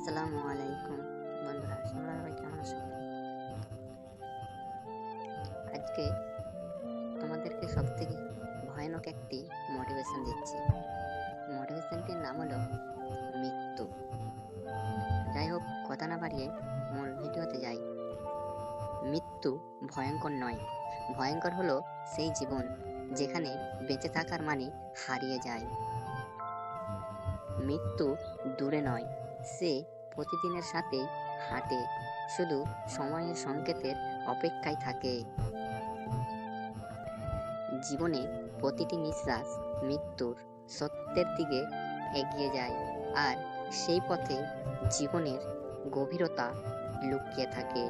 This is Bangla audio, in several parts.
আসসালামু আলাইকুম বন্ধুরা, তোমরা সবাই কেমন আছো? আজকে তোমাদেরকে সবথেকে ভয়ানক একটি মোটিভেশন দিচ্ছি। মোটিভেশনটির নাম হলো মৃত্যু। যাই হোক, কথা না বাড়িয়ে মূল ভিডিওতে যাই। মৃত্যু ভয়ঙ্কর নয়, ভয়ঙ্কর হলো সেই জীবন যেখানে বেঁচে থাকার মানে হারিয়ে যায়। মৃত্যু দূরে নয়, সে প্রতিদিনের সাথে হাঁটে, শুধু সময়ের সংকেতের অপেক্ষায় থাকে। জীবনে প্রতিটি নিঃশ্বাস মৃত্যুর সত্যের দিকে এগিয়ে যায়, আর সেই পথে জীবনের গভীরতা লুকিয়ে থাকে।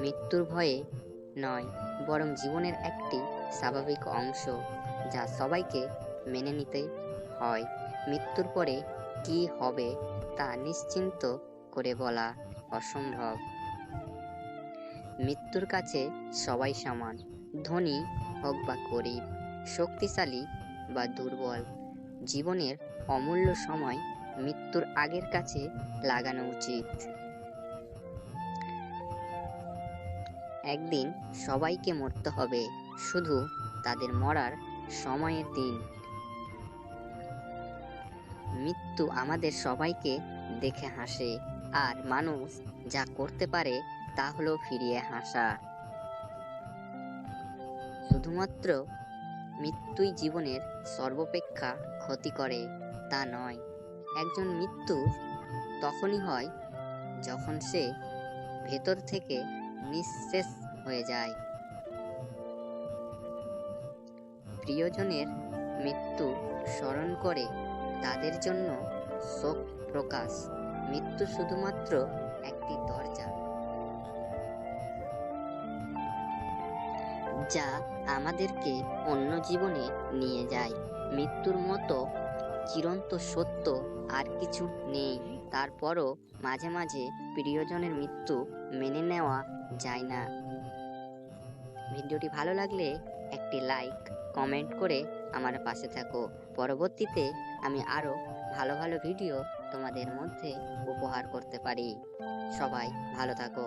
মৃত্যুর ভয়ে নয়, বরং জীবনের একটি স্বাভাবিক অংশ, যা সবাইকে মেনে নিতে হয়। মৃত্যুর পরে কি হবে তা নিশ্চিন্ত করে বলা অসম্ভব। মৃত্যুর কাছে সবাই সমান, ধনী হোক বা গরিব, শক্তিশালী বা দুর্বল। জীবনের অমূল্য সময় মৃত্যুর আগের কাছে লাগানো উচিত। একদিন সবাইকে মরতে হবে, শুধু তাদের মরার সময়ের দিন। মৃত্যু আমাদের সবাইকে দেখে হাসে, আর মানুষ যা করতে পারে তা হলো ফিরিয়ে হাসা। শুধুমাত্র মৃত্যুই জীবনের সর্বাপেক্ষা ক্ষতি করে তা নয়। একজন মৃত্যু তখনই হয় যখন সে ভেতর থেকে নিঃশেষ হয়ে যায়। প্রিয়জনের মৃত্যু স্মরণ করে তাদের জন্য শোক প্রকাশ। মৃত্যু শুধুমাত্র একটি দরজা, যা আমাদেরকে অন্য জীবনে নিয়ে যায়। মৃত্যুর মতো চিরন্ত সত্য আর কিছু নেই। তারপরও মাঝে মাঝে প্রিয়জনের মৃত্যু মেনে নেওয়া যায় না। ভিডিওটি ভালো লাগলে একটি লাইক, কমেন্ট করে আমার পাশে থাকো। পরবর্তীতে আমি আরো ভালো ভালো ভিডিও তোমাদের মধ্যে উপহার করতে পারি। সবাই ভালো থাকো।